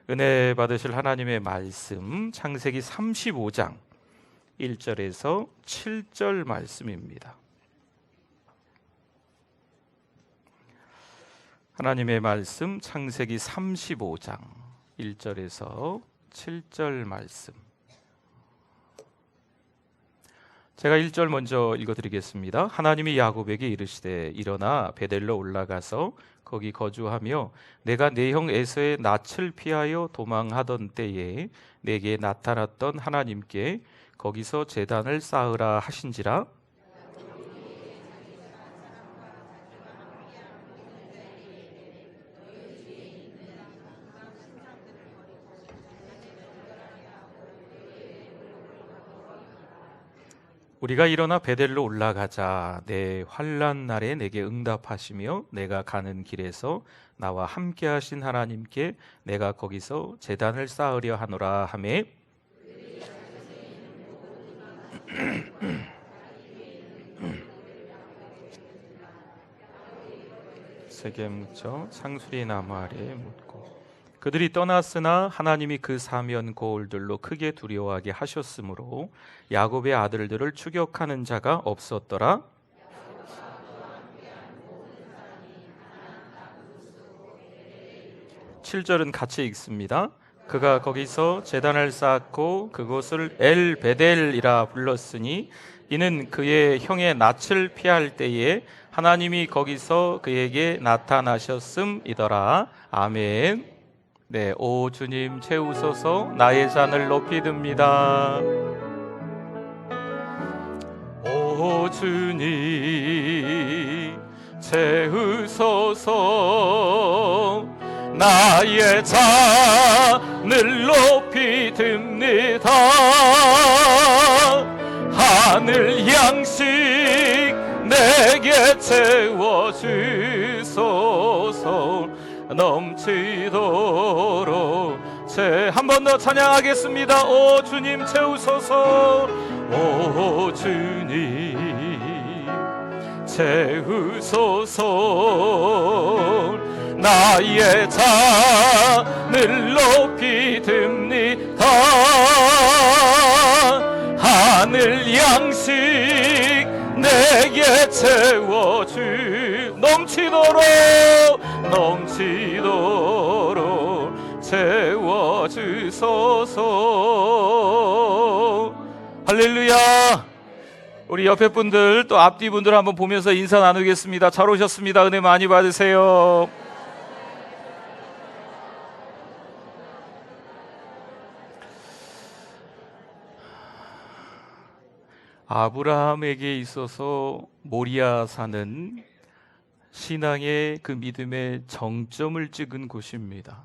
은혜 받으실 하나님의 말씀 창세기 35장 1절에서 7절 말씀입니다. 하나님의 말씀 창세기 35장 1절에서 7절 말씀. 제가 1절 먼저 읽어드리겠습니다. 하나님이 야곱에게 이르시되 일어나 베델로 올라가서 거기 거주하며 내가 내 형 에서의 낯을 피하여 도망하던 때에 내게 나타났던 하나님께 거기서 제단을 쌓으라 하신지라. 우리가 일어나 베델로 올라가자. 내 환난 날에 내게 응답하시며 내가 가는 길에서 나와 함께 하신 하나님께 내가 거기서 제단을 쌓으려 하노라 하매 세겜 묻혀 상수리 나무 아래에 묻고 그들이 떠났으나 하나님이 그 사면 고을들로 크게 두려워하게 하셨으므로 야곱의 아들들을 추격하는 자가 없었더라. 7절은 같이 읽습니다. 그가 거기서 제단을 쌓고 그곳을 엘베델이라 불렀으니 이는 그의 형의 낯을 피할 때에 하나님이 거기서 그에게 나타나셨음이더라. 아멘. 네, 오 주님 채우소서. 나의 잔을 높이 듭니다. 오 주님 채우소서. 나의 잔을 높이 듭니다. 하늘 양식 내게 채워주소서. 넘치도록 한 번 더 찬양하겠습니다. 오 주님 채우소서. 오 주님 채우소서. 나의 잔을 높이 듭니다. 하늘 양식 내게 채워주 넘치도록 채워주소서. 할렐루야. 우리 옆에 분들 또 앞뒤 분들 한번 보면서 인사 나누겠습니다. 잘 오셨습니다. 은혜 많이 받으세요. 아브라함에게 있어서 모리아산은 신앙의 그 믿음의 정점을 찍은 곳입니다.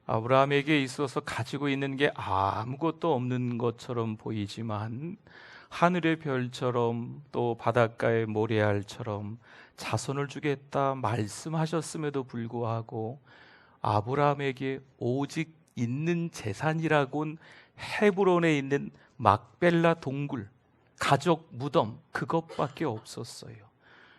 아브라함에게 있어서 가지고 있는 게 아무것도 없는 것처럼 보이지만 하늘의 별처럼 또 바닷가의 모래알처럼 자손을 주겠다 말씀하셨음에도 불구하고 아브라함에게 오직 있는 재산이라곤 헤브론에 있는 막벨라 동굴, 가족 무덤, 그것밖에 없었어요.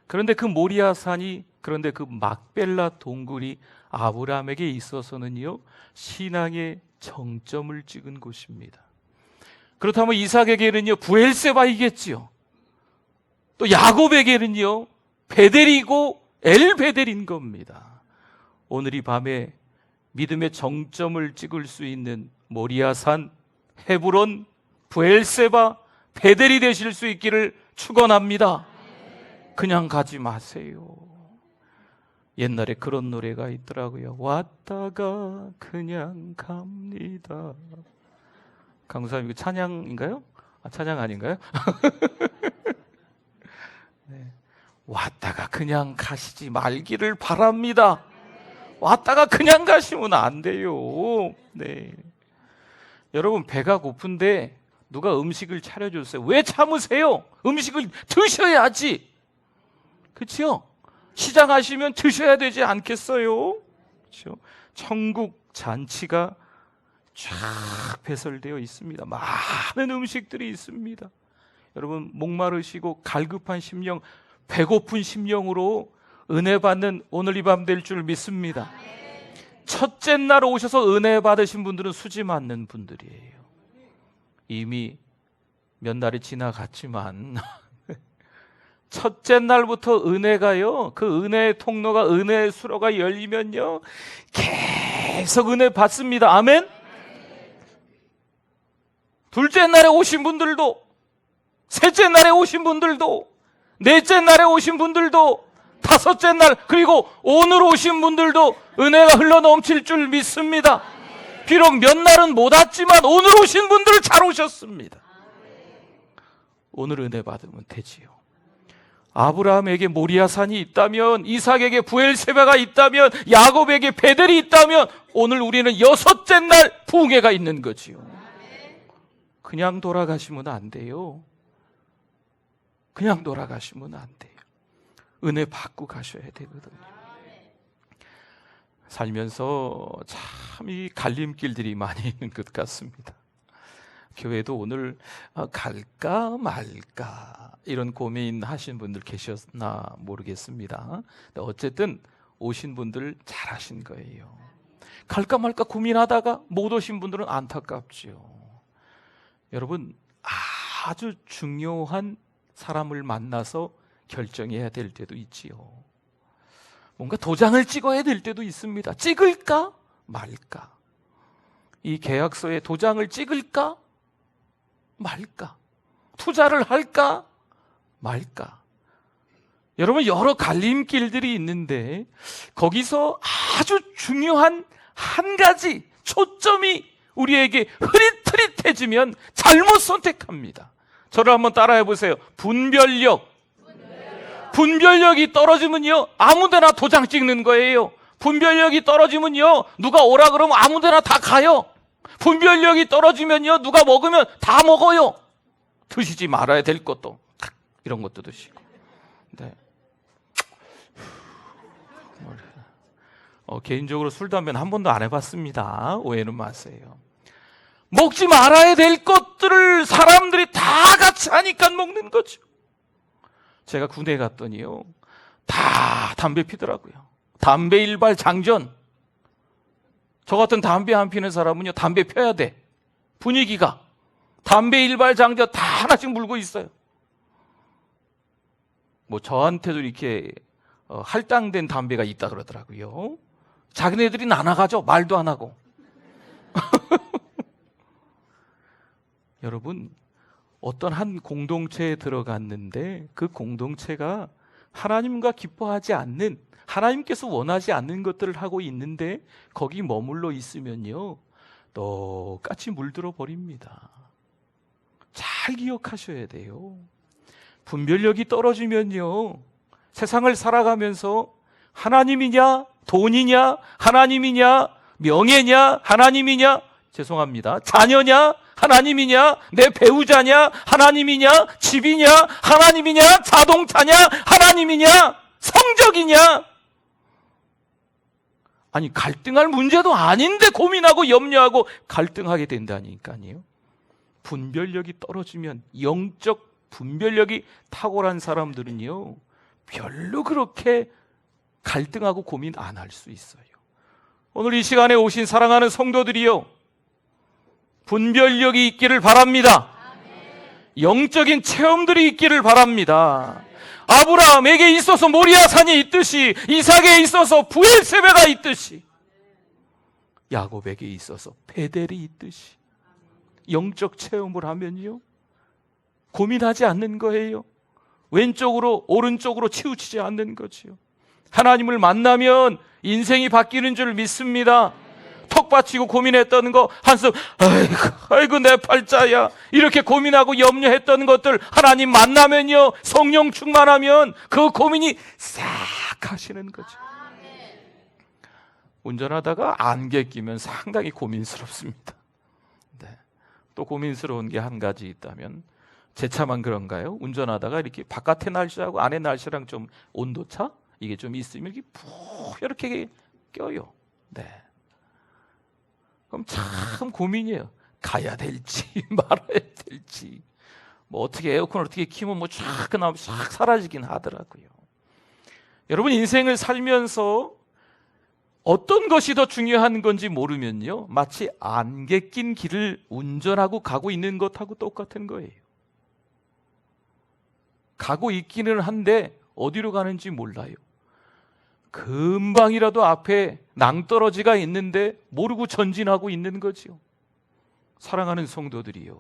그런데 그 모리아산이, 그런데 그 막벨라 동굴이 아브라함에게 있어서는요, 신앙의 정점을 찍은 곳입니다. 그렇다면 이삭에게는요, 부엘세바이겠지요. 또 야곱에게는요, 베델이고 엘베델인 겁니다. 오늘 이 밤에 믿음의 정점을 찍을 수 있는 모리아산, 헤브론, 부엘세바, 베델이 되실 수 있기를 축원합니다. 그냥 가지 마세요. 옛날에 그런 노래가 있더라고요. 왔다가 그냥 갑니다. 강수사님, 이거 찬양인가요? 찬양 아닌가요? 네. 왔다가 그냥 가시지 말기를 바랍니다. 왔다가 그냥 가시면 안 돼요. 네. 여러분, 배가 고픈데 누가 음식을 차려줬어요. 왜 참으세요? 음식을 드셔야지. 그렇죠? 시장 하시면 드셔야 되지 않겠어요? 그렇죠? 천국 잔치가 쫙 배설되어 있습니다. 많은 음식들이 있습니다. 여러분, 목마르시고 갈급한 심령, 배고픈 심령으로 은혜 받는 오늘 이 밤 될 줄 믿습니다. 첫째 날 오셔서 은혜 받으신 분들은 수지 맞는 분들이에요. 이미 몇 날이 지나갔지만 첫째 날부터 은혜가요, 그 은혜의 통로가, 은혜의 수로가 열리면요 계속 은혜 받습니다. 아멘. 둘째 날에 오신 분들도, 셋째 날에 오신 분들도, 넷째 날에 오신 분들도, 다섯째 날, 그리고 오늘 오신 분들도 은혜가 흘러넘칠 줄 믿습니다. 비록 몇 날은 못 왔지만 오늘 오신 분들 잘 오셨습니다. 오늘 은혜 받으면 되지요. 아브라함에게 모리아산이 있다면, 이삭에게 부엘세바가 있다면, 야곱에게 베델이 있다면 오늘 우리는 여섯째 날 부흥회가 있는 거지요. 그냥 돌아가시면 안 돼요. 그냥 돌아가시면 안 돼요. 은혜 받고 가셔야 되거든요. 살면서 참 이 갈림길들이 많이 있는 것 같습니다. 교회도 오늘 갈까 말까 이런 고민하신 분들 계셨나 모르겠습니다. 어쨌든 오신 분들 잘하신 거예요. 갈까 말까 고민하다가 못 오신 분들은 안타깝지요. 여러분, 아주 중요한 사람을 만나서 결정해야 될 때도 있지요. 뭔가 도장을 찍어야 될 때도 있습니다. 찍을까 말까? 이 계약서에 도장을 찍을까 말까? 투자를 할까 말까? 여러분, 여러 갈림길들이 있는데 거기서 아주 중요한 한 가지 초점이 우리에게 흐릿흐릿해지면 잘못 선택합니다. 저를 한번 따라해 보세요. 분별력이 떨어지면요 아무데나 도장 찍는 거예요. 분별력이 떨어지면요 누가 오라 그러면 아무데나 다 가요. 분별력이 떨어지면요 누가 먹으면 다 먹어요. 드시지 말아야 될 것도 이런 것도 드시고. 네. 개인적으로 술, 담배는 한 번도 안 해봤습니다. 오해는 마세요. 먹지 말아야 될 것들을 사람들이 다 같이 하니까 먹는 거죠. 제가 군대에 갔더니요 다 담배 피더라고요. 담배 일발 장전. 저 같은 담배 안 피는 사람은요 담배 펴야 돼. 분위기가 담배 일발 장전 다 하나씩 물고 있어요. 뭐 저한테도 이렇게 할당된 담배가 있다 그러더라고요. 자기네들이 나눠가죠. 말도 안 하고. 여러분, 어떤 한 공동체에 들어갔는데 그 공동체가 하나님과 기뻐하지 않는, 하나님께서 원하지 않는 것들을 하고 있는데 거기 머물러 있으면요 똑같이 물들어 버립니다. 잘 기억하셔야 돼요. 분별력이 떨어지면요 세상을 살아가면서 하나님이냐 돈이냐 하나님이냐 명예냐 하나님이냐 죄송합니다 자녀냐 하나님이냐 내 배우자냐 하나님이냐 집이냐 하나님이냐 자동차냐 하나님이냐 성적이냐. 아니 갈등할 문제도 아닌데 고민하고 염려하고 갈등하게 된다니까요. 분별력이 떨어지면, 영적 분별력이 탁월한 사람들은요 별로 그렇게 갈등하고 고민 안 할 수 있어요. 오늘 이 시간에 오신 사랑하는 성도들이요 분별력이 있기를 바랍니다. 영적인 체험들이 있기를 바랍니다. 아브라함에게 있어서 모리아산이 있듯이, 이삭에 있어서 부엘세바가 있듯이, 야곱에게 있어서 베델이 있듯이 영적 체험을 하면요 고민하지 않는 거예요. 왼쪽으로 오른쪽으로 치우치지 않는 거지요. 하나님을 만나면 인생이 바뀌는 줄 믿습니다. 턱 받치고 고민했던 거 한숨 아이고 내 팔자야 이렇게 고민하고 염려했던 것들 하나님 만나면요 성령 충만하면 그 고민이 싹 가시는 거죠. 운전하다가 안개 끼면 상당히 고민스럽습니다. 네. 또 고민스러운 게 한 가지 있다면 제 차만 그런가요? 운전하다가 이렇게 바깥의 날씨하고 안의 날씨랑 좀 온도차 이게 좀 있으면 이렇게 이렇게 껴요. 네. 그럼 참 고민이에요. 가야 될지 말아야 될지. 뭐 어떻게 에어컨을 어떻게 키면 뭐 쫙 그나마 싹 사라지긴 하더라고요. 여러분 인생을 살면서 어떤 것이 더 중요한 건지 모르면요, 마치 안개 낀 길을 운전하고 가고 있는 것하고 똑같은 거예요. 가고 있기는 한데 어디로 가는지 몰라요. 금방이라도 앞에 낭떠러지가 있는데 모르고 전진하고 있는 거죠. 사랑하는 성도들이요,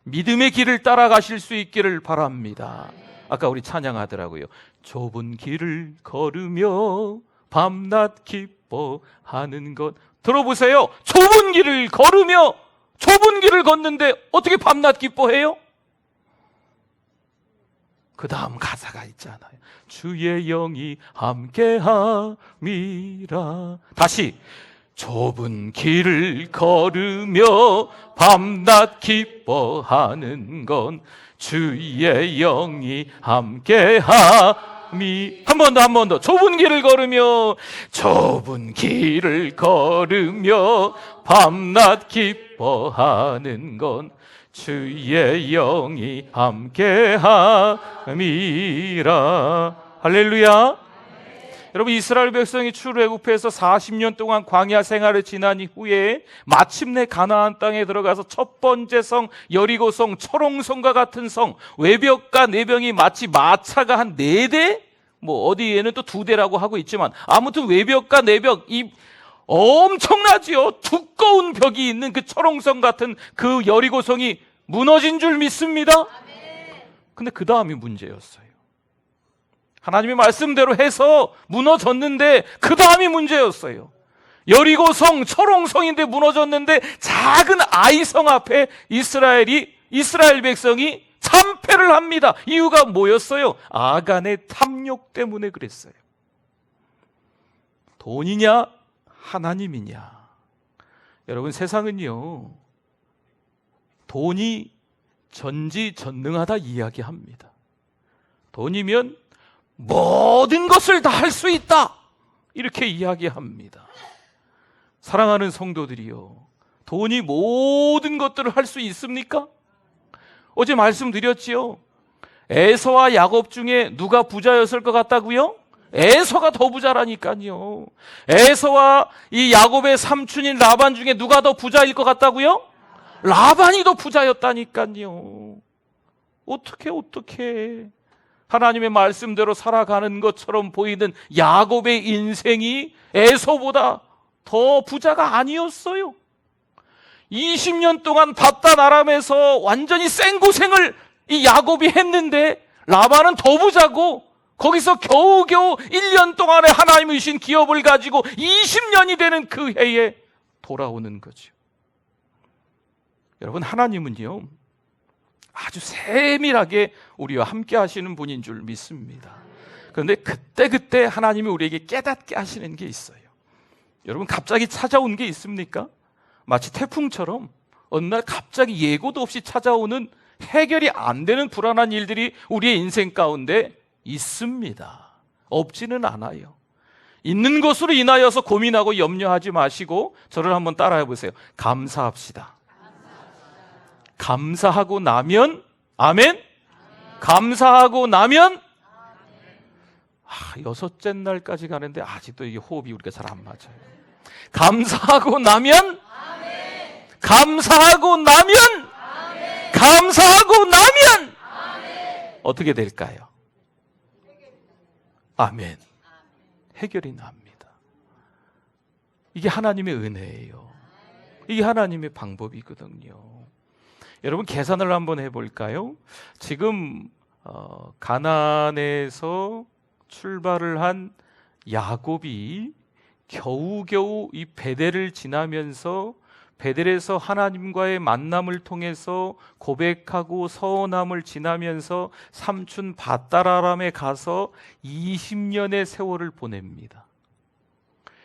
믿음의 길을 따라가실 수 있기를 바랍니다. 아까 우리 찬양하더라고요. 좁은 길을 걸으며 밤낮 기뻐하는 것. 들어보세요. 좁은 길을 걸으며, 좁은 길을 걷는데 어떻게 밤낮 기뻐해요? 그 다음 가사가 있잖아요. 주의 영이 함께함이라. 다시, 좁은 길을 걸으며 밤낮 기뻐하는 건 주의 영이 함께함이. 한 번 더. 좁은 길을 걸으며, 좁은 길을 걸으며 밤낮 기뻐하는 건 주의 영이 함께함이라. 할렐루야. 여러분, 이스라엘 백성이 출애굽해서 40년 동안 광야 생활을 지난 이후에 마침내 가나안 땅에 들어가서 첫 번째 성 여리고성, 철옹성과 같은 성, 외벽과 내병이 마치 마차가 한 4대, 뭐 어디에는 또 2대라고 하고 있지만 아무튼 외벽과 내벽, 이 엄청나지요. 두꺼운 벽이 있는 그 철옹성 같은 그 여리고성이 무너진 줄 믿습니다. 근데 그 다음이 문제였어요. 하나님의 말씀대로 해서 무너졌는데 그 다음이 문제였어요. 여리고성, 철옹성인데 무너졌는데 작은 아이성 앞에 이스라엘 백성이 참패를 합니다. 이유가 뭐였어요? 아간의 탐욕 때문에 그랬어요. 돈이냐 하나님이냐. 여러분, 세상은요, 돈이 전지전능하다 이야기합니다. 돈이면 모든 것을 다 할 수 있다, 이렇게 이야기합니다. 사랑하는 성도들이요, 돈이 모든 것들을 할 수 있습니까? 어제 말씀드렸지요. 에서와 야곱 중에 누가 부자였을 것 같다고요? 에서가 더 부자라니까요. 에서와 이 야곱의 삼촌인 라반 중에 누가 더 부자일 것 같다고요? 라반이 더 부자였다니까요. 어떻게 하나님의 말씀대로 살아가는 것처럼 보이는 야곱의 인생이 에서보다 더 부자가 아니었어요. 20년 동안 바단 아람에서 완전히 생고생을 이 야곱이 했는데 라반은 더 부자고, 거기서 겨우겨우 1년 동안에 하나님이 주신 기업을 가지고 20년이 되는 그 해에 돌아오는 거죠. 여러분, 하나님은요, 아주 세밀하게 우리와 함께 하시는 분인 줄 믿습니다. 그런데 그때 하나님이 우리에게 깨닫게 하시는 게 있어요. 여러분, 갑자기 찾아온 게 있습니까? 마치 태풍처럼 어느 날 갑자기 예고도 없이 찾아오는 해결이 안 되는 불안한 일들이 우리의 인생 가운데 있습니다. 없지는 않아요. 있는 것으로 인하여서 고민하고 염려하지 마시고 저를 한번 따라해 보세요. 감사합시다. 감사하고 나면, 아멘? 감사하고 나면, 6째 날까지 가는데 아직도 이게 호흡이 우리가 잘 안 맞아요. 감사하고 나면, 감사하고 나면, 감사하고 나면 어떻게 될까요? 아멘. 해결이 납니다. 이게 하나님의 은혜예요. 이게 하나님의 방법이거든요. 여러분, 계산을 한번 해볼까요? 지금 가나안에서 출발을 한 야곱이 겨우겨우 이 베델을 지나면서 베델에서 하나님과의 만남을 통해서 고백하고 서원함을 지나면서 삼촌 밧다라람에 가서 20년의 세월을 보냅니다.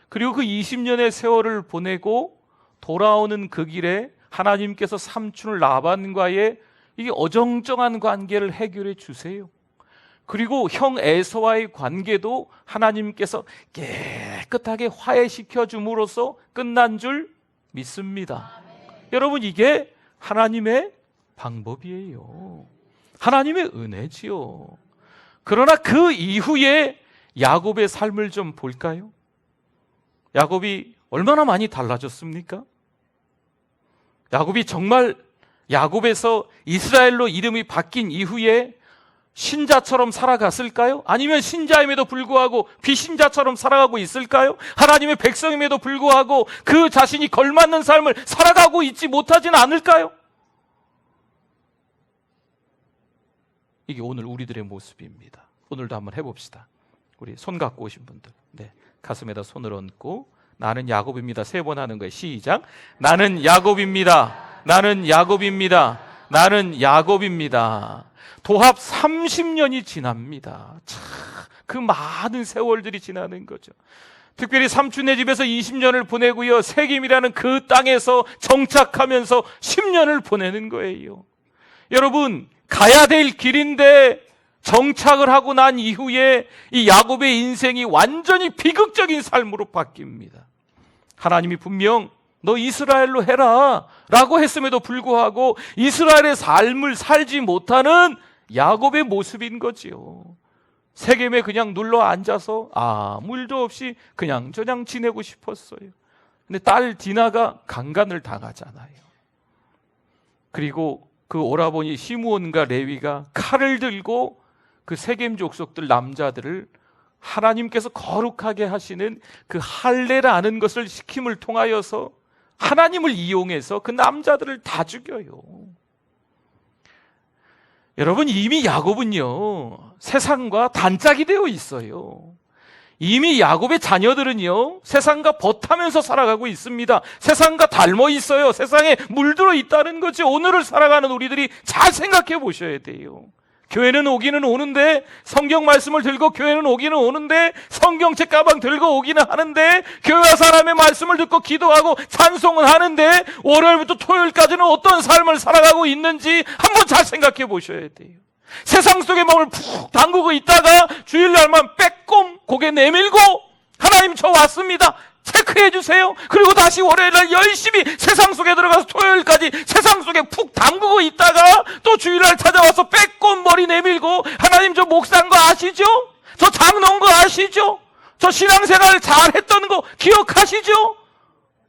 그리고 그 20년의 세월을 보내고 돌아오는 그 길에 하나님께서 삼촌 라반과의 이 어정쩡한 관계를 해결해 주세요. 그리고 형 에서와의 관계도 하나님께서 깨끗하게 화해시켜 줌으로써 끝난 줄 믿습니다. 여러분, 이게 하나님의 방법이에요. 하나님의 은혜지요. 그러나 그 이후에 야곱의 삶을 좀 볼까요? 야곱이 얼마나 많이 달라졌습니까? 야곱이 정말 야곱에서 이스라엘로 이름이 바뀐 이후에 신자처럼 살아갔을까요? 아니면 신자임에도 불구하고 비신자처럼 살아가고 있을까요? 하나님의 백성임에도 불구하고 그 자신이 걸맞는 삶을 살아가고 있지 못하지는 않을까요? 이게 오늘 우리들의 모습입니다. 오늘도 한번 해봅시다. 우리 손 갖고 오신 분들, 네, 가슴에다 손을 얹고 나는 야곱입니다. 3번 하는 거예요. 시작. 나는 야곱입니다. 나는 야곱입니다. 나는 야곱입니다. 도합 30년이 지납니다. 참, 그 많은 세월들이 지나는 거죠. 특별히 삼촌네 집에서 20년을 보내고요, 세겜이라는 그 땅에서 정착하면서 10년을 보내는 거예요. 여러분, 가야 될 길인데 정착을 하고 난 이후에 이 야곱의 인생이 완전히 비극적인 삶으로 바뀝니다. 하나님이 분명 너 이스라엘로 해라 라고 했음에도 불구하고 이스라엘의 삶을 살지 못하는 야곱의 모습인 거지요. 세겜에 그냥 눌러 앉아서 아무 일도 없이 그냥 저냥 지내고 싶었어요. 근데 딸 디나가 강간을 당하잖아요. 그리고 그 오라버니 시므온과 레위가 칼을 들고 그 세겜 족속들 남자들을 하나님께서 거룩하게 하시는 그 할례라는 것을 시킴을 통하여서 하나님을 이용해서 그 남자들을 다 죽여요. 여러분, 이미 야곱은요, 세상과 단짝이 되어 있어요. 이미 야곱의 자녀들은요, 세상과 벗하면서 살아가고 있습니다. 세상과 닮아 있어요. 세상에 물들어 있다는 거지. 오늘을 살아가는 우리들이 잘 생각해 보셔야 돼요. 교회는 오기는 오는데, 성경 말씀을 들고 교회는 오기는 오는데, 성경책 가방 들고 오기는 하는데, 교회와 사람의 말씀을 듣고 기도하고 찬송은 하는데, 월요일부터 토요일까지는 어떤 삶을 살아가고 있는지 한번 잘 생각해 보셔야 돼요. 세상 속에 몸을 푹 담그고 있다가 주일날만 빼꼼 고개 내밀고 하나님 저 왔습니다 체크해 주세요. 그리고 다시 월요일날 열심히 세상 속에 들어가서 토요일까지 세상 속에 푹 담그고 있다가 또 주일날 찾아와서 빼꼼 머리 내밀고 하나님 저 목사인 거 아시죠? 저 장로인 거 아시죠? 저 신앙생활 잘했던 거 기억하시죠?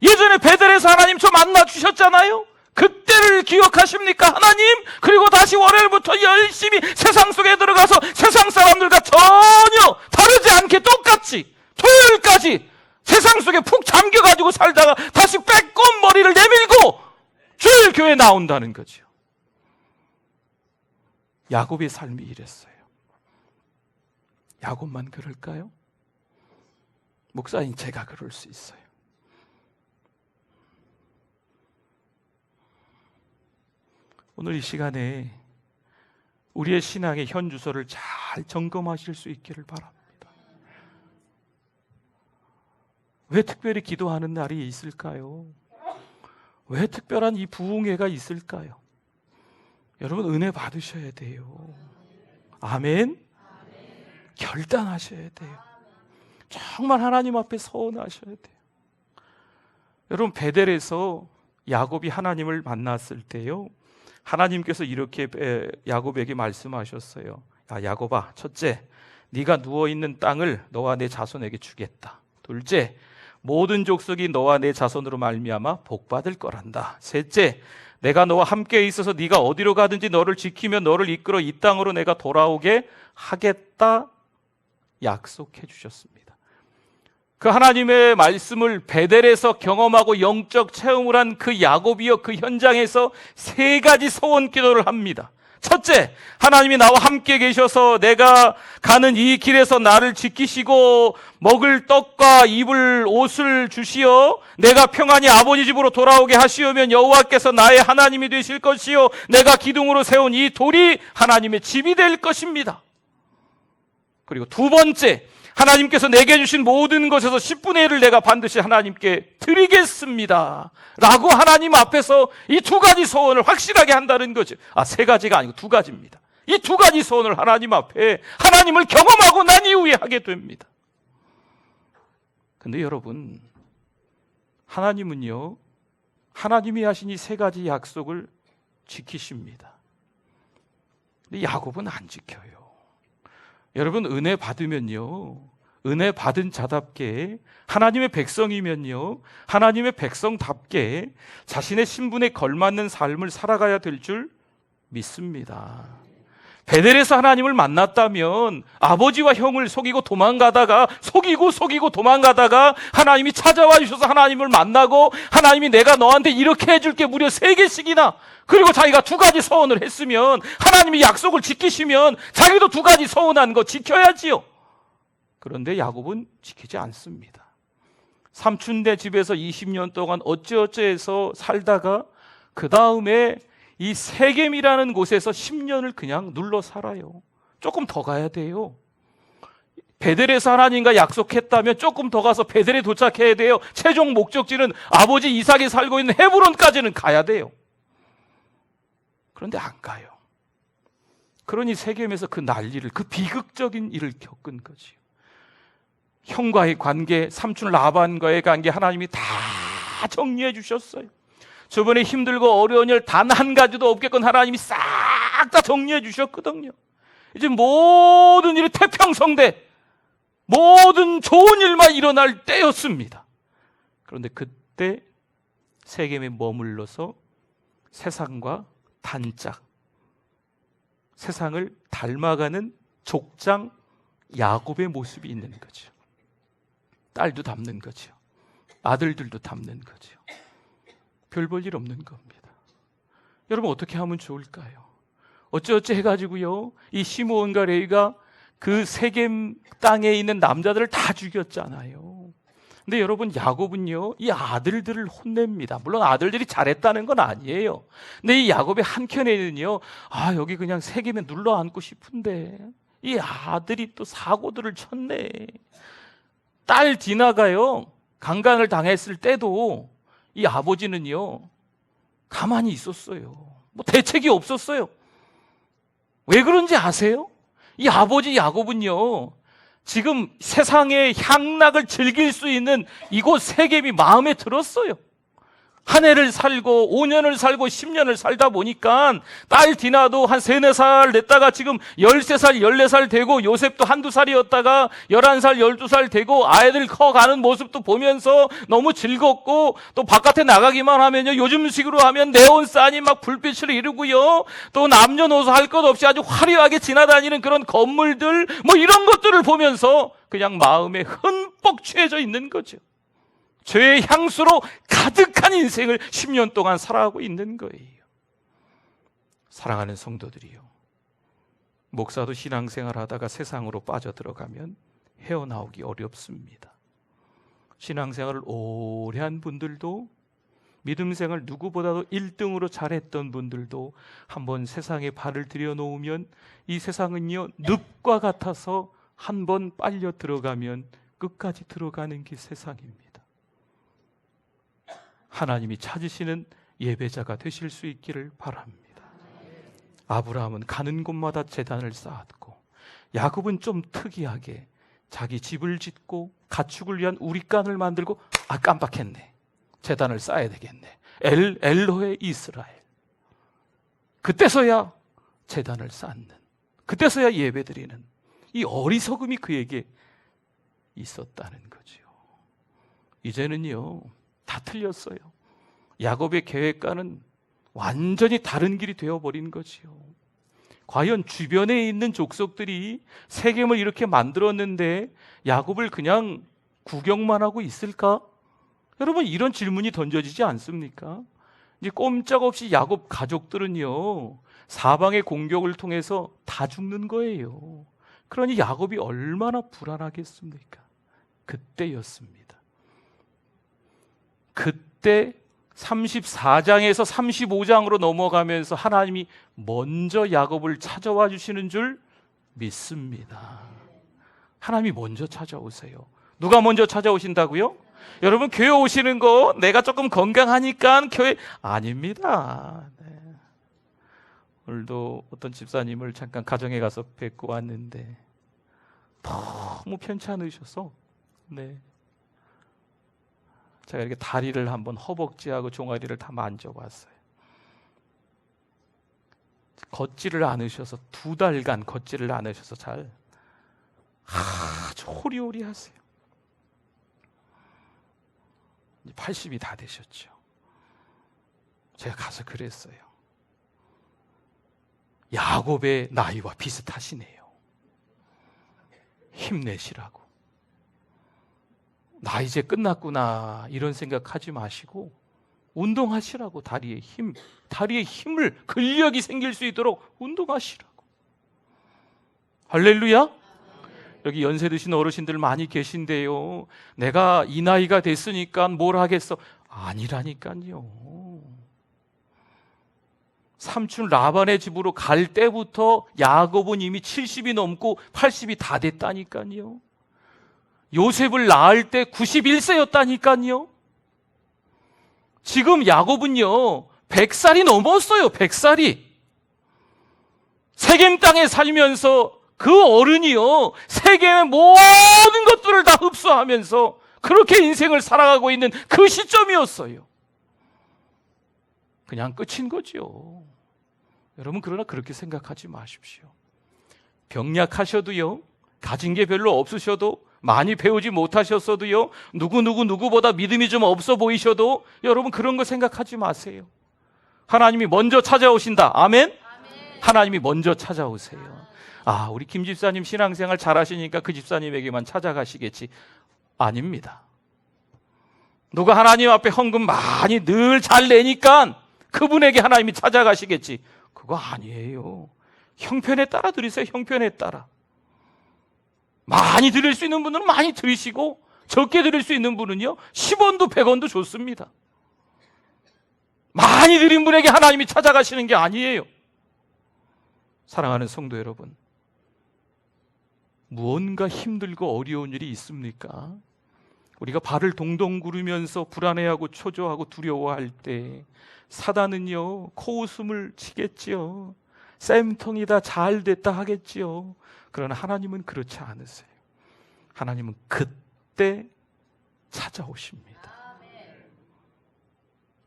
예전에 베델에서 하나님 저 만나 주셨잖아요. 그때를 기억하십니까 하나님? 그리고 다시 월요일부터 열심히 세상 속에 들어가서 세상 사람들과 전혀 다르지 않게 똑같이 토요일까지 세상 속에 푹 잠겨가지고 살다가 다시 빼꼼 머리를 내밀고 주일 교회에 나온다는 거죠. 야곱의 삶이 이랬어요. 야곱만 그럴까요? 목사님, 제가 그럴 수 있어요. 오늘 이 시간에 우리의 신앙의 현주소를 잘 점검하실 수 있기를 바랍니다. 왜 특별히 기도하는 날이 있을까요? 왜 특별한 이 부흥회가 있을까요? 여러분, 은혜 받으셔야 돼요. 아멘? 결단하셔야 돼요. 정말 하나님 앞에 서원하셔야 돼요. 여러분, 베델에서 야곱이 하나님을 만났을 때요, 하나님께서 이렇게 야곱에게 말씀하셨어요. 야, 야곱아, 첫째, 네가 누워있는 땅을 너와 내 자손에게 주겠다. 둘째, 모든 족속이 너와 내 자손으로 말미암아 복받을 거란다. 셋째, 내가 너와 함께 있어서 네가 어디로 가든지 너를 지키며 너를 이끌어 이 땅으로 내가 돌아오게 하겠다 약속해 주셨습니다. 그 하나님의 말씀을 베델에서 경험하고 영적 체험을 한 그 야곱이여, 그 현장에서 3가지 소원 기도를 합니다. 첫째, 하나님이 나와 함께 계셔서 내가 가는 이 길에서 나를 지키시고 먹을 떡과 입을 옷을 주시어 내가 평안히 아버지 집으로 돌아오게 하시오면 여호와께서 나의 하나님이 되실 것이요 내가 기둥으로 세운 이 돌이 하나님의 집이 될 것입니다. 그리고 두 번째, 하나님께서 내게 주신 모든 것에서 10분의 1을 내가 반드시 하나님께 드리겠습니다 라고 하나님 앞에서 이 2가지 소원을 확실하게 한다는 거죠. 3가지가 아니고 2가지입니다. 이 2가지 소원을 하나님 앞에 하나님을 경험하고 난 이후에 하게 됩니다. 근데 여러분, 하나님은요, 하나님이 하신 이 3가지 약속을 지키십니다. 근데 야곱은 안 지켜요. 여러분, 은혜 받으면요, 은혜 받은 자답게, 하나님의 백성이면요, 하나님의 백성답게 자신의 신분에 걸맞는 삶을 살아가야 될 줄 믿습니다. 베델에서 하나님을 만났다면 아버지와 형을 속이고 도망가다가 속이고 도망가다가 하나님이 찾아와 주셔서 하나님을 만나고, 하나님이 내가 너한테 이렇게 해줄게 무려 3개씩이나, 그리고 자기가 2가지 서원을 했으면, 하나님이 약속을 지키시면 자기도 2가지 서원한 거 지켜야지요. 그런데 야곱은 지키지 않습니다. 삼촌네 집에서 20년 동안 어찌어찌해서 살다가 그 다음에 이 세겜이라는 곳에서 10년을 그냥 눌러 살아요. 조금 더 가야 돼요. 베델에서 하나님과 약속했다면 조금 더 가서 베델에 도착해야 돼요. 최종 목적지는 아버지 이삭이 살고 있는 헤브론까지는 가야 돼요. 그런데 안 가요. 그러니 세겜에서 그 난리를, 그 비극적인 일을 겪은 거지요. 형과의 관계, 삼촌 라반과의 관계 하나님이 다 정리해 주셨어요. 저번에 힘들고 어려운 일 단 한 가지도 없게끔 하나님이 싹 다 정리해 주셨거든요. 이제 모든 일이 태평성대, 모든 좋은 일만 일어날 때였습니다. 그런데 그때 세겜에 머물러서 세상과 단짝, 세상을 닮아가는 족장 야곱의 모습이 있는 거죠. 딸도 닮는 거죠. 아들들도 닮는 거죠. 별 볼 일 없는 겁니다. 여러분, 어떻게 하면 좋을까요? 어찌어찌 해가지고요, 이 시므온과 레위가 그 세겜 땅에 있는 남자들을 다 죽였잖아요. 근데 여러분, 야곱은요, 이 아들들을 혼냅니다. 물론 아들들이 잘했다는 건 아니에요. 근데 이 야곱의 한켠에는요, 여기 그냥 세겜에 눌러 앉고 싶은데 이 아들이 또 사고들을 쳤네. 딸 디나가요, 강간을 당했을 때도 이 아버지는요, 가만히 있었어요. 뭐 대책이 없었어요. 왜 그런지 아세요? 이 아버지 야곱은요, 지금 세상의 향락을 즐길 수 있는 이곳 세겜이 마음에 들었어요. 한 해를 살고 5년을 살고 10년을 살다 보니까 딸 디나도 한 3, 4살 냈다가 지금 13살, 14살 되고, 요셉도 한두 살이었다가 11살, 12살 되고 아이들 커가는 모습도 보면서 너무 즐겁고, 또 바깥에 나가기만 하면요, 요즘식으로 하면 네온산이 막 불빛을 이루고요, 또 남녀노소 할 것 없이 아주 화려하게 지나다니는 그런 건물들, 뭐 이런 것들을 보면서 그냥 마음에 흠뻑 취해져 있는 거죠. 죄의 향수로 가득한 인생을 10년 동안 살아가고 있는 거예요. 사랑하는 성도들이요, 목사도 신앙생활 하다가 세상으로 빠져들어가면 헤어나오기 어렵습니다. 신앙생활을 오래 한 분들도, 믿음생활 누구보다도 1등으로 잘했던 분들도 한번 세상에 발을 들여놓으면 이 세상은요, 늪과 같아서 한번 빨려 들어가면 끝까지 들어가는 게 세상입니다. 하나님이 찾으시는 예배자가 되실 수 있기를 바랍니다. 아브라함은 가는 곳마다 제단을 쌓았고, 야곱은 좀 특이하게 자기 집을 짓고 가축을 위한 우릿간을 만들고, 깜빡했네, 제단을 쌓아야 되겠네, 엘로헤 이스라엘. 그때서야 제단을 쌓는, 그때서야 예배드리는 이 어리석음이 그에게 있었다는 거죠. 이제는요, 다 틀렸어요. 야곱의 계획과는 완전히 다른 길이 되어버린 거지요. 과연 주변에 있는 족속들이 세겜을 이렇게 만들었는데 야곱을 그냥 구경만 하고 있을까? 여러분, 이런 질문이 던져지지 않습니까? 이제 꼼짝없이 야곱 가족들은요, 사방의 공격을 통해서 다 죽는 거예요. 그러니 야곱이 얼마나 불안하겠습니까? 그때였습니다. 그때 34장에서 35장으로 넘어가면서 하나님이 먼저 야곱을 찾아와 주시는 줄 믿습니다. 하나님이 먼저 찾아오세요. 누가 먼저 찾아오신다고요? 여러분, 교회 오시는 거 내가 조금 건강하니까 교회 아닙니다. 네. 오늘도 어떤 집사님을 잠깐 가정에 가서 뵙고 왔는데 너무 편찮으셔서, 제가 이렇게 다리를 한번, 허벅지하고 종아리를 다 만져봤어요. 걷지를 않으셔서, 2달간 걷지를 않으셔서 잘. 아주 호리호리하세요. 80이 다 되셨죠. 제가 가서 그랬어요. 야곱의 나이와 비슷하시네요. 힘내시라고. 나 이제 끝났구나 이런 생각하지 마시고 운동하시라고. 다리에 힘을, 근력이 생길 수 있도록 운동하시라고. 할렐루야. 여기 연세 드신 어르신들 많이 계신데요, 내가 이 나이가 됐으니까 뭘 하겠어. 아니라니까요. 삼촌 라반의 집으로 갈 때부터 야곱은 이미 70이 넘고 80이 다 됐다니까요. 요셉을 낳을 때 91세였다니까요. 지금 야곱은요 100살이 넘었어요. 100살이. 세겜 땅에 살면서 그 어른이요 세겜의 모든 것들을 다 흡수하면서 그렇게 인생을 살아가고 있는 그 시점이었어요. 그냥 끝인 거죠. 여러분, 그러나 그렇게 생각하지 마십시오. 병약하셔도요, 가진 게 별로 없으셔도, 많이 배우지 못하셨어도요, 누구보다 믿음이 좀 없어 보이셔도 여러분 그런 거 생각하지 마세요. 하나님이 먼저 찾아오신다. 아멘? 하나님이 먼저 찾아오세요. 우리 김 집사님 신앙생활 잘하시니까 그 집사님에게만 찾아가시겠지. 아닙니다. 누가 하나님 앞에 헌금 많이 늘 잘 내니까 그분에게 하나님이 찾아가시겠지. 그거 아니에요. 형편에 따라 드리세요. 형편에 따라. 많이 드릴 수 있는 분들은 많이 드리시고, 적게 드릴 수 있는 분은요 10원도 100원도 좋습니다. 많이 드린 분에게 하나님이 찾아가시는 게 아니에요. 사랑하는 성도 여러분, 무언가 힘들고 어려운 일이 있습니까? 우리가 발을 동동 구르면서 불안해하고 초조하고 두려워할 때 사단은요 코웃음을 치겠지요. 쌤통이다, 잘 됐다 하겠지요. 그러나 하나님은 그렇지 않으세요. 하나님은 그때 찾아오십니다.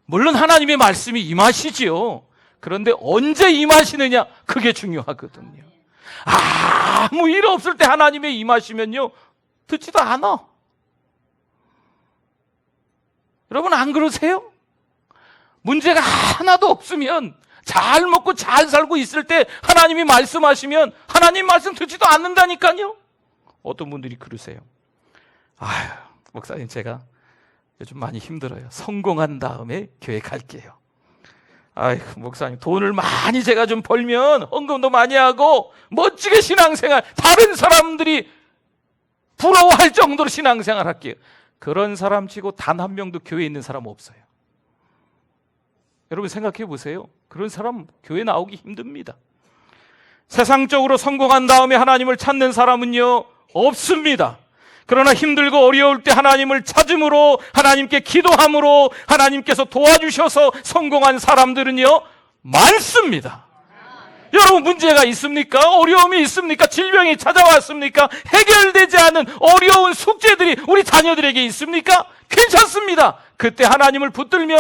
물론 하나님의 말씀이 임하시지요. 그런데 언제 임하시느냐, 그게 중요하거든요. 아무 일 없을 때 하나님의 임하시면요 듣지도 않아. 여러분 안 그러세요? 문제가 하나도 없으면, 잘 먹고 잘 살고 있을 때 하나님이 말씀하시면 하나님 말씀 듣지도 않는다니까요. 어떤 분들이 그러세요. 목사님 제가 요즘 많이 힘들어요. 성공한 다음에 교회 갈게요. 목사님 돈을 많이 제가 좀 벌면 헌금도 많이 하고 멋지게 신앙생활, 다른 사람들이 부러워할 정도로 신앙생활 할게요. 그런 사람 치고 단 한 명도 교회에 있는 사람 없어요. 여러분 생각해 보세요. 그런 사람 교회 나오기 힘듭니다. 세상적으로 성공한 다음에 하나님을 찾는 사람은요 없습니다. 그러나 힘들고 어려울 때 하나님을 찾음으로, 하나님께 기도함으로 하나님께서 도와주셔서 성공한 사람들은요 많습니다. 여러분 문제가 있습니까? 어려움이 있습니까? 질병이 찾아왔습니까? 해결되지 않은 어려운 숙제들이 우리 자녀들에게 있습니까? 괜찮습니다. 그때 하나님을 붙들면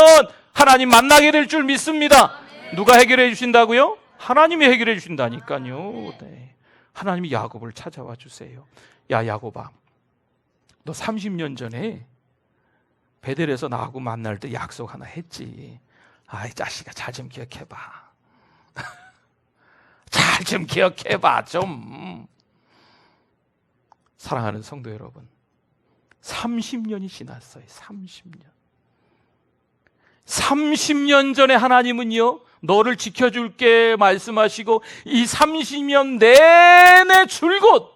하나님 만나게 될 줄 믿습니다. 누가 해결해 주신다고요? 하나님이 해결해 주신다니까요. 네. 하나님이 야곱을 찾아와 주세요. 야 야곱아, 너 30년 전에 베델에서 나하고 만날 때 약속 하나 했지. 이 자식아 잘 좀 기억해봐. 잘 좀 기억해봐 좀. 사랑하는 성도 여러분, 30년이 지났어요. 30년 전에 하나님은요 너를 지켜줄게 말씀하시고 이 30년 내내 줄곧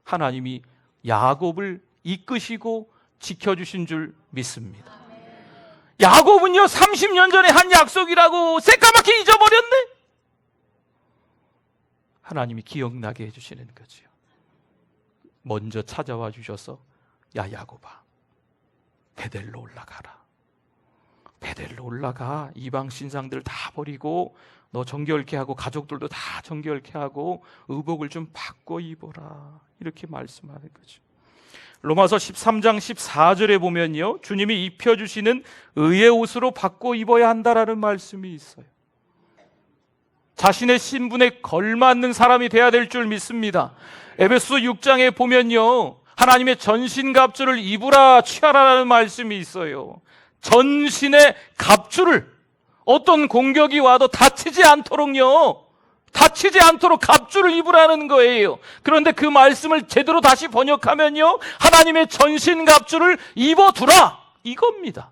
하나님이 야곱을 이끄시고 지켜주신 줄 믿습니다. 야곱은요 30년 전에 한 약속이라고 새까맣게 잊어버렸네. 하나님이 기억나게 해주시는 거죠. 먼저 찾아와 주셔서 야 야곱아, 베델로 올라가라. 베델로 올라가. 이방 신상들 다 버리고 너 정결케 하고 가족들도 다 정결케 하고 의복을 좀 바꿔 입어라. 이렇게 말씀하는 거죠. 로마서 13장 14절에 보면요 주님이 입혀주시는 의의 옷으로 바꿔 입어야 한다라는 말씀이 있어요. 자신의 신분에 걸맞는 사람이 돼야 될 줄 믿습니다. 에베소 6장에 보면요, 하나님의 전신갑주를 입으라 취하라는 말씀이 있어요. 전신의 갑주를, 어떤 공격이 와도 다치지 않도록요, 다치지 않도록 갑주를 입으라는 거예요. 그런데 그 말씀을 제대로 다시 번역하면요, 하나님의 전신갑주를 입어두라, 이겁니다.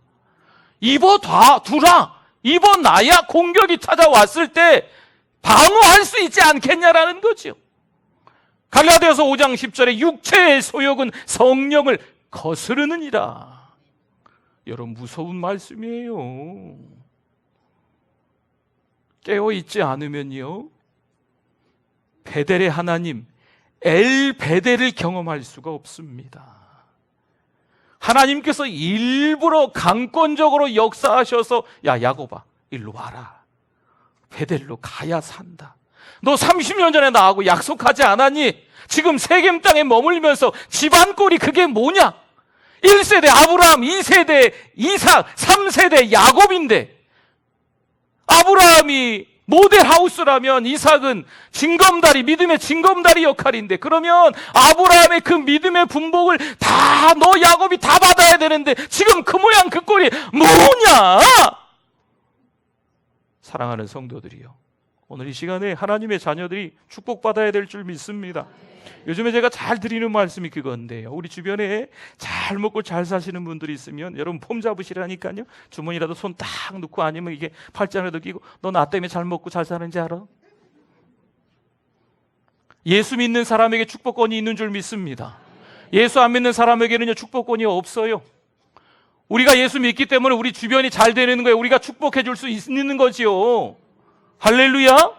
입어두라, 입어놔야 공격이 찾아왔을 때 방어할 수 있지 않겠냐라는 거죠. 갈라디아서 5장 10절에 육체의 소욕은 성령을 거스르느니라. 여러분, 무서운 말씀이에요. 깨어있지 않으면요, 베델의 하나님 엘 베델을 경험할 수가 없습니다. 하나님께서 일부러 강권적으로 역사하셔서, 야 야곱아, 일로 와라, 베델로 가야 산다. 너 30년 전에 나하고 약속하지 않았니? 지금 세겜 땅에 머물면서 집안 꼴이 그게 뭐냐? 1세대 아브라함, 2세대 이삭, 3세대 야곱인데, 아브라함이 모델하우스라면 이삭은 징검다리, 믿음의 징검다리 역할인데, 그러면 아브라함의 그 믿음의 분복을 다 너 야곱이 다 받아야 되는데 지금 그 모양 그 꼴이 뭐냐? 사랑하는 성도들이요, 오늘 이 시간에 하나님의 자녀들이 축복받아야 될 줄 믿습니다. 요즘에 제가 잘 드리는 말씀이 그건데요, 우리 주변에 잘 먹고 잘 사시는 분들이 있으면 여러분 폼 잡으시라니까요. 주머니라도 손 딱 넣고, 아니면 이게 팔짱에도 끼고, 너 나 때문에 잘 먹고 잘 사는지 알아? 예수 믿는 사람에게 축복권이 있는 줄 믿습니다. 예수 안 믿는 사람에게는요, 축복권이 없어요. 우리가 예수 믿기 때문에 우리 주변이 잘 되는 거예요. 우리가 축복해 줄 수 있는 거지요. 할렐루야.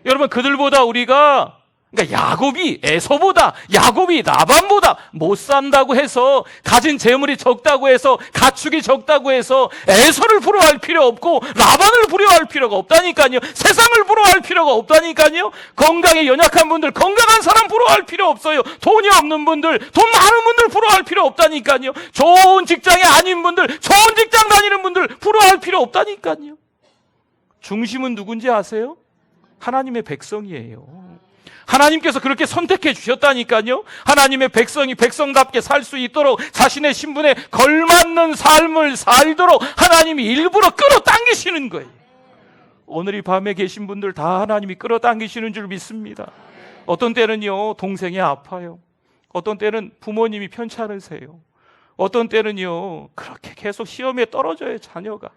여러분, 그들보다 우리가, 그러니까 야곱이 에서보다, 야곱이 라반보다 못 산다고 해서, 가진 재물이 적다고 해서, 가축이 적다고 해서 에서를 부러워할 필요 없고 라반을 부러워할 필요가 없다니까요. 세상을 부러워할 필요가 없다니까요. 건강에 연약한 분들, 건강한 사람 부러워할 필요 없어요. 돈이 없는 분들, 돈 많은 분들 부러워할 필요 없다니까요. 좋은 직장이 아닌 분들, 좋은 직장 다니는 분들 부러워할 필요 없다니까요. 중심은 누군지 아세요? 하나님의 백성이에요. 하나님께서 그렇게 선택해 주셨다니까요. 하나님의 백성이 백성답게 살 수 있도록, 자신의 신분에 걸맞는 삶을 살도록 하나님이 일부러 끌어당기시는 거예요. 오늘 이 밤에 계신 분들 다 하나님이 끌어당기시는 줄 믿습니다. 어떤 때는요, 동생이 아파요. 어떤 때는 부모님이 편찮으세요. 어떤 때는요, 그렇게 계속 시험에 떨어져요, 자녀가.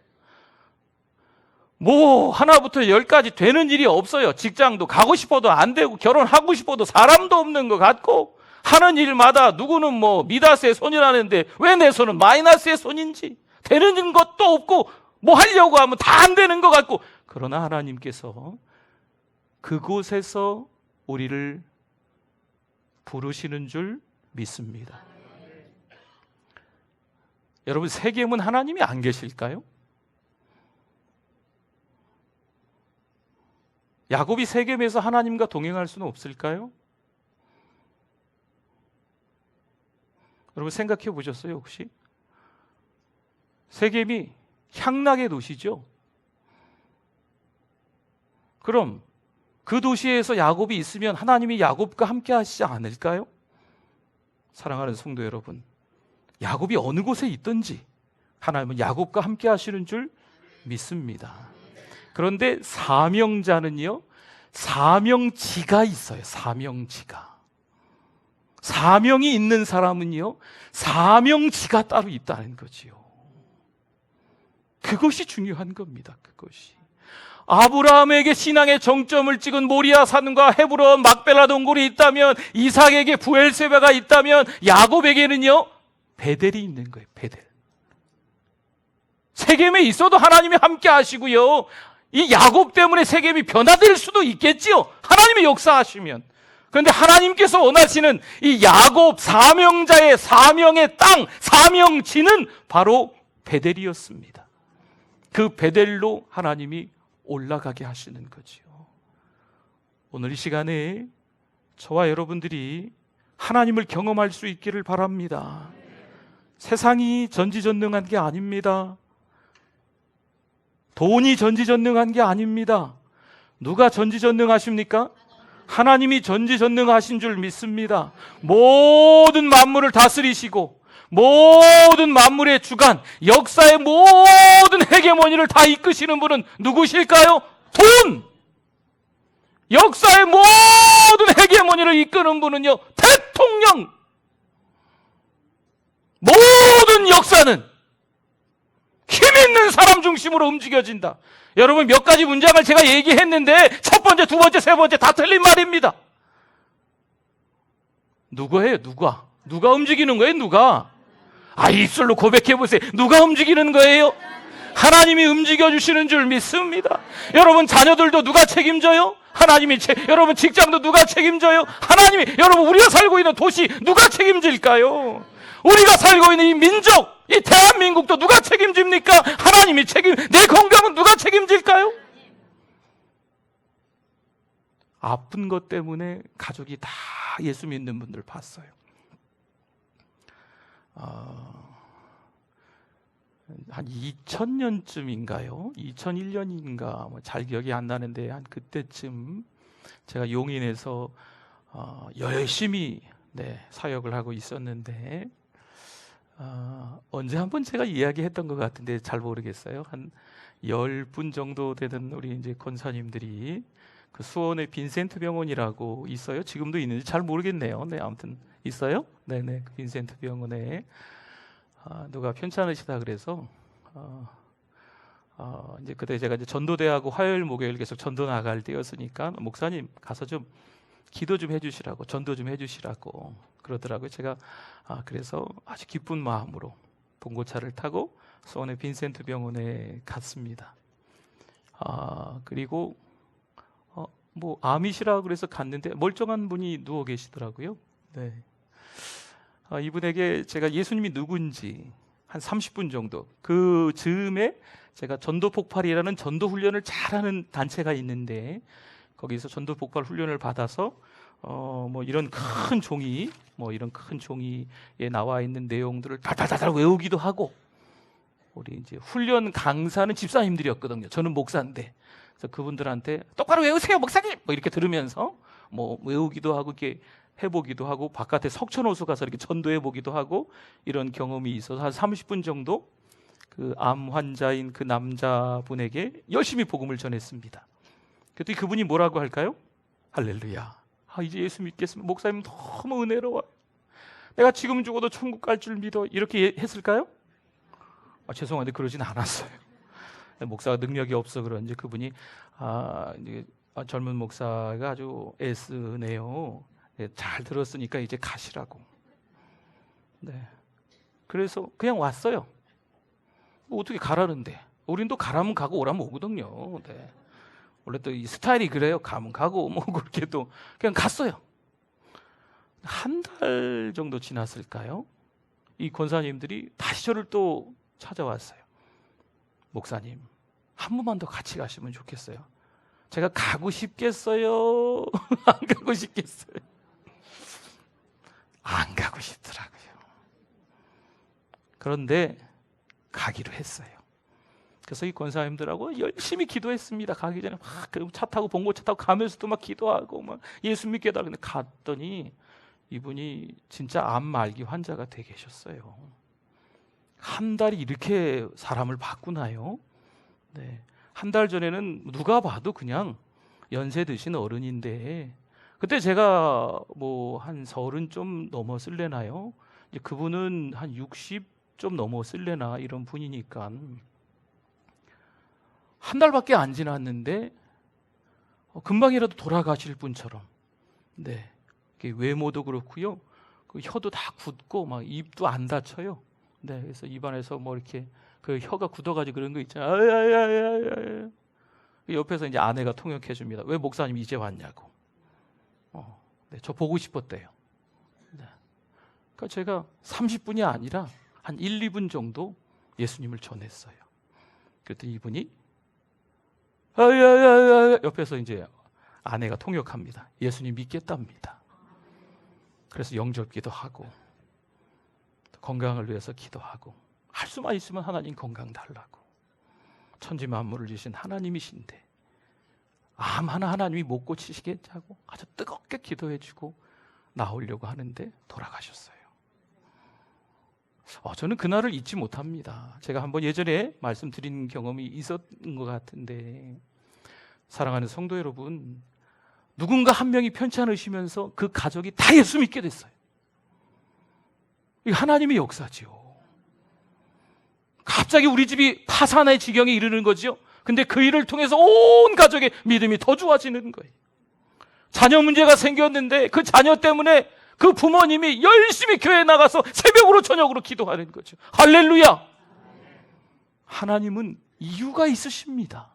뭐 하나부터 10까지 되는 일이 없어요. 직장도 가고 싶어도 안 되고, 결혼하고 싶어도 사람도 없는 것 같고, 하는 일마다 누구는 뭐 미다스의 손이라는데 왜 내 손은 마이너스의 손인지, 되는 것도 없고, 뭐 하려고 하면 다 안 되는 것 같고. 그러나 하나님께서 그곳에서 우리를 부르시는 줄 믿습니다. 여러분, 세겜은 하나님이 안 계실까요? 야곱이 세겜에서 하나님과 동행할 수는 없을까요? 여러분, 생각해 보셨어요, 혹시? 세겜이 향락의 도시죠. 그럼 그 도시에서 야곱이 있으면 하나님이 야곱과 함께 하시지 않을까요? 사랑하는 성도 여러분, 야곱이 어느 곳에 있든지 하나님은 야곱과 함께 하시는 줄 믿습니다. 그런데 사명자는요, 사명지가 있어요. 사명지가. 사명이 있는 사람은요, 사명지가 따로 있다는 거지요. 그것이 중요한 겁니다. 그것이. 아브라함에게 신앙의 정점을 찍은 모리아 산과 헤브론 막벨라 동굴이 있다면, 이삭에게 부엘세바가 있다면, 야곱에게는요, 베델이 있는 거예요. 베델. 세겜에 있어도 하나님이 함께 하시고요, 이 야곱 때문에 세겜이 변화될 수도 있겠지요, 하나님의 역사하시면. 그런데 하나님께서 원하시는 이 야곱 사명자의 사명의 땅, 사명지는 바로 베델이었습니다. 그 베델로 하나님이 올라가게 하시는 거지요. 오늘 이 시간에 저와 여러분들이 하나님을 경험할 수 있기를 바랍니다. 세상이 전지전능한 게 아닙니다. 돈이 전지전능한 게 아닙니다. 누가 전지전능하십니까? 하나님이 전지전능하신 줄 믿습니다. 모든 만물을 다스리시고 모든 만물의 주관, 역사의 모든 헤게모니를 다 이끄시는 분은 누구실까요? 돈! 역사의 모든 헤게모니를 이끄는 분은요, 대통령! 모든 역사는 힘 있는 사람 중심으로 움직여진다. 여러분, 몇 가지 문장을 제가 얘기했는데 첫 번째, 두 번째, 세 번째 다 틀린 말입니다. 누구예요? 누가 움직이는 거예요? 누가? 입술로 고백해보세요. 누가 움직이는 거예요? 하나님이 움직여주시는 줄 믿습니다. 여러분, 자녀들도 누가 책임져요? 하나님이 여러분, 직장도 누가 책임져요? 하나님이. 여러분, 우리가 살고 있는 도시 누가 책임질까요? 우리가 살고 있는 이 민족, 이 대한민국도 누가 책임집니까? 하나님이 내 건강은 누가 책임질까요? 아픈 것 때문에 가족이 다 예수 믿는 분들 봤어요. 한 2000년쯤인가요? 2001년인가 잘 기억이 안 나는데 한 그때쯤 제가 용인에서 열심히 사역을 하고 있었는데 언제 한번 제가 이야기했던 것 같은데 잘 모르겠어요. 한 10분 정도 되는 우리 이제 권사님들이 그 수원의 빈센트 병원이라고 있어요. 지금도 있는지 잘 모르겠네요. 네, 아무튼 있어요. 네네, 그 빈센트 병원에 누가 편찮으시다 그래서 이제 그때 제가 이제 전도대하고 화요일 목요일 계속 전도 나갈 때였으니까 목사님 가서 좀 기도 좀 해주시라고, 전도 좀 해주시라고 그러더라고요. 제가 그래서 아주 기쁜 마음으로 봉고차를 타고 수원의 빈센트 병원에 갔습니다. 그리고 뭐 암이시라고 그래서 갔는데 멀쩡한 분이 누워 계시더라고요. 네. 이분에게 제가 예수님이 누군지 한 30분 정도, 그 즈음에 제가 전도 폭발이라는 전도 훈련을 잘하는 단체가 있는데 거기서 전도 폭발 훈련을 받아서 뭐 이런 큰 종이, 이런 큰 종이에 나와 있는 내용들을 달달달달 외우기도 하고, 우리 이제 훈련 강사는 집사님들이었거든요. 저는 목사인데, 그래서 그분들한테 똑바로 외우세요, 목사님! 이렇게 들으면서 외우기도 하고 이렇게 해보기도 하고, 바깥에 석촌호수 가서 이렇게 전도해 보기도 하고, 이런 경험이 있어서 한 30분 정도 그 암 환자인 그 남자분에게 열심히 복음을 전했습니다. 그랬더니 그분이 뭐라고 할까요? 할렐루야. 이제 예수 믿겠습니다. 목사님 너무 은혜로워. 내가 지금 죽어도 천국 갈 줄 믿어. 이렇게 했을까요? 죄송한데 그러진 않았어요. 목사가 능력이 없어 그런지 그분이 이제 젊은 목사가 아주 애쓰네요. 잘 들었으니까 이제 가시라고. 네. 그래서 그냥 왔어요. 어떻게 가라는데? 우린 또 가라면 가고 오라면 오거든요. 네. 원래 또 이 스타일이 그래요. 가면 가고 그렇게 또 그냥 갔어요. 한 달 정도 지났을까요? 이 권사님들이 다시 저를 또 찾아왔어요. 목사님, 한 번만 더 같이 가시면 좋겠어요. 제가 가고 싶겠어요? 안 가고 싶겠어요? 안 가고 싶더라고요. 그런데 가기로 했어요. 그래서 이 권사님들하고 열심히 기도했습니다. 가기 전에 막 차 타고 봉고차 타고 가면서도 막 기도하고 막 예수 믿게 해달라고. 근데 갔더니 이분이 진짜 암 말기 환자가 돼 계셨어요. 한 달이 이렇게 사람을 바꾸나요? 네. 한 달 전에는 누가 봐도 그냥 연세 드신 어른인데, 그때 제가 뭐 한 30 좀 넘었을래나요? 이제 그분은 한 60 좀 넘었을래나 이런 분이니까 한 달밖에 안 지났는데 금방이라도 돌아가실 분처럼. 네. 외모도 그렇고요. 그 혀도 다 굳고 막 입도 안 닫혀요. 네. 그래서 입안에서 뭐 이렇게 그 혀가 굳어가지고 그런 거 있잖아요. 옆에서 이제 아내가 통역해 줍니다. 왜 목사님 이제 왔냐고. 네, 저 보고 싶었대요. 네. 그러니까 제가 30분이 아니라 한 1, 2분 정도 예수님을 전했어요. 그랬더니 이분이 옆에서 이제 아내가 통역합니다. 예수님 믿겠답니다. 그래서 영접기도 하고 건강을 위해서 기도하고, 할 수만 있으면 하나님 건강 달라고. 천지 만물을 주신 하나님이신데 암 하나 하나님이 못 고치시겠냐고 아주 뜨겁게 기도해주고 나오려고 하는데 돌아가셨어요. 저는 그날을 잊지 못합니다. 제가 한번 예전에 말씀드린 경험이 있었던 것 같은데, 사랑하는 성도 여러분, 누군가 한 명이 편찮으시면서 그 가족이 다 예수 믿게 됐어요. 이게 하나님의 역사지요. 갑자기 우리 집이 파산의 지경에 이르는 거지요. 근데 그 일을 통해서 온 가족의 믿음이 더 좋아지는 거예요. 자녀 문제가 생겼는데 그 자녀 때문에 그 부모님이 열심히 교회에 나가서 새벽으로 저녁으로 기도하는 거죠. 할렐루야! 하나님은 이유가 있으십니다.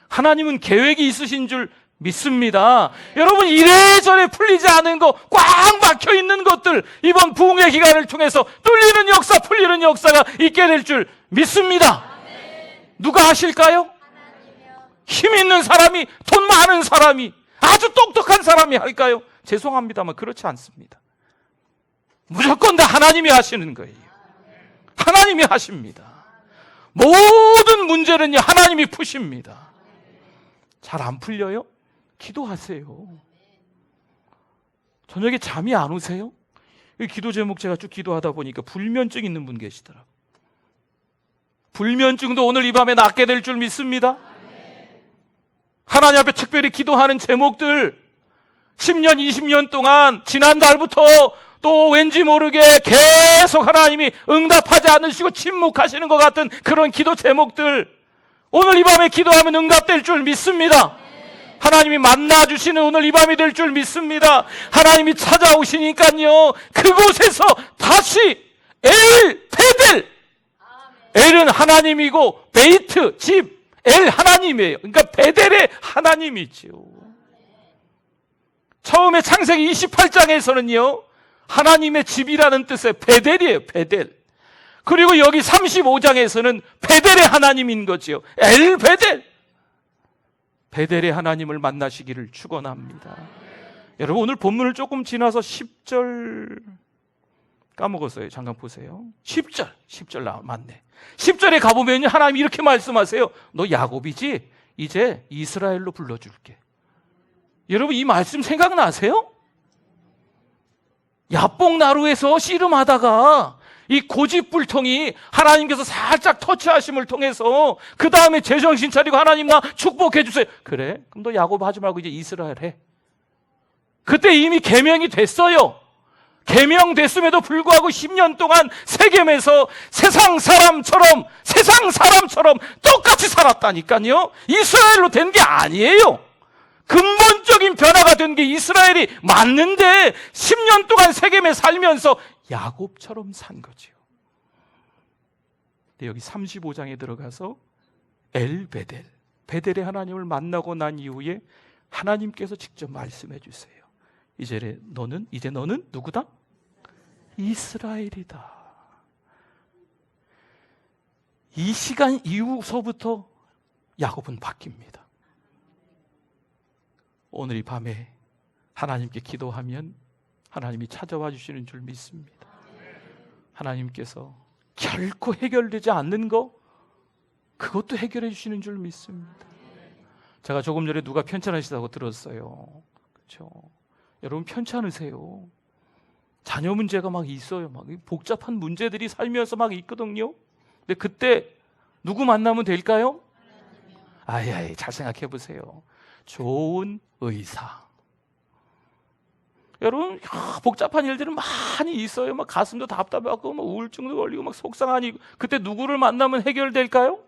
하나님은 계획이 있으신 줄 믿습니다. 여러분, 이래저래 풀리지 않은 거, 꽉 막혀 있는 것들, 이번 부흥의 기간을 통해서 뚫리는 역사, 풀리는 역사가 있게 될 줄 믿습니다. 누가 하실까요? 힘 있는 사람이, 돈 많은 사람이, 아주 똑똑한 사람이 할까요? 죄송합니다만 그렇지 않습니다. 무조건 다 하나님이 하시는 거예요. 하나님이 하십니다. 모든 문제는요, 하나님이 푸십니다. 잘 안 풀려요? 기도하세요. 저녁에 잠이 안 오세요? 이 기도 제목 제가 쭉 기도하다 보니까 불면증 있는 분 계시더라고요. 불면증도 오늘 이 밤에 낫게 될 줄 믿습니다. 하나님 앞에 특별히 기도하는 제목들, 10년, 20년 동안 지난달부터 또 왠지 모르게 계속 하나님이 응답하지 않으시고 침묵하시는 것 같은 그런 기도 제목들, 오늘 이 밤에 기도하면 응답될 줄 믿습니다. 하나님이 만나주시는 오늘 이 밤이 될 줄 믿습니다. 하나님이 찾아오시니까요, 그곳에서 다시 베델, 엘은 하나님이고 베이트, 집, 엘 하나님이에요. 그러니까 베델의 하나님이지요. 처음에 창세기 28장에서는요 하나님의 집이라는 뜻의 베델이에요. 베델. 그리고 여기 35장에서는 베델의 하나님인 거지요. 엘 베델. 베델의 하나님을 만나시기를 축원합니다. 여러분, 오늘 본문을 조금 지나서 10절 까먹었어요. 잠깐 보세요. 10절 맞네. 10절에 가보면 하나님이 이렇게 말씀하세요. 너 야곱이지? 이제 이스라엘로 불러줄게. 여러분, 이 말씀 생각나세요? 야뽕나루에서 씨름하다가 이 고집불통이 하나님께서 살짝 터치하심을 통해서 그 다음에 제정신 차리고 하나님 나 축복해 주세요. 그래? 그럼 너 야곱 하지 말고 이제 이스라엘 해. 그때 이미 계명이 됐어요. 계명됐음에도 불구하고 10년 동안 세겜에서 세상 사람처럼 똑같이 살았다니까요. 이스라엘로 된 게 아니에요. 근본적인 변화가 된 게 이스라엘이 맞는데 10년 동안 세겜에 살면서 야곱처럼 산 거지요. 근데 여기 35장에 들어가서 베델, 베델의 하나님을 만나고 난 이후에 하나님께서 직접 말씀해 주세요. 이제 너는 누구다? 이스라엘이다. 이 시간 이후서부터 야곱은 바뀝니다. 오늘 이 밤에 하나님께 기도하면 하나님이 찾아와 주시는 줄 믿습니다. 하나님께서 결코 해결되지 않는 거, 그것도 해결해 주시는 줄 믿습니다. 제가 조금 전에 누가 편찮으시다고 들었어요. 그렇죠? 여러분, 편찮으세요. 자녀 문제가 막 있어요. 막 복잡한 문제들이 살면서 막 있거든요. 근데 그때 누구 만나면 될까요? 잘 생각해 보세요. 좋은 의사. 여러분, 복잡한 일들은 많이 있어요. 막 가슴도 답답하고 막 우울증도 걸리고 막 속상하니, 그때 누구를 만나면 해결될까요?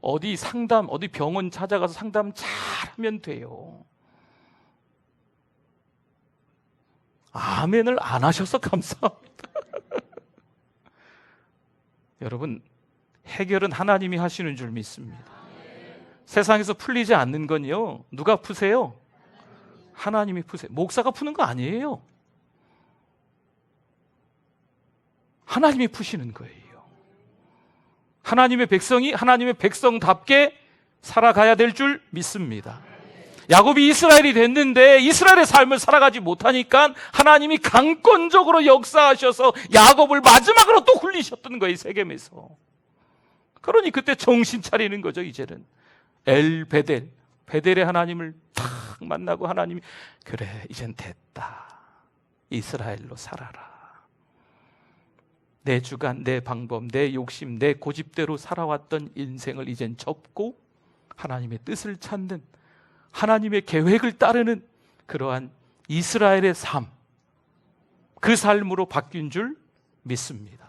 어디 병원 찾아가서 상담 잘 하면 돼요. 아멘을 안 하셔서 감사합니다. 여러분, 해결은 하나님이 하시는 줄 믿습니다. 세상에서 풀리지 않는 건요, 누가 푸세요? 하나님이 푸세요. 목사가 푸는 거 아니에요. 하나님이 푸시는 거예요. 하나님의 백성이 하나님의 백성답게 살아가야 될 줄 믿습니다. 야곱이 이스라엘이 됐는데 이스라엘의 삶을 살아가지 못하니까 하나님이 강권적으로 역사하셔서 야곱을 마지막으로 또 굴리셨던 거예요, 세겜에서. 그러니 그때 정신 차리는 거죠. 이제는 베델, 베델의 하나님을 탁 만나고 하나님이 그래 이젠 됐다. 이스라엘로 살아라. 내 주관, 내 방법, 내 욕심, 내 고집대로 살아왔던 인생을 이젠 접고 하나님의 뜻을 찾는, 하나님의 계획을 따르는 그러한 이스라엘의 삶, 그 삶으로 바뀐 줄 믿습니다.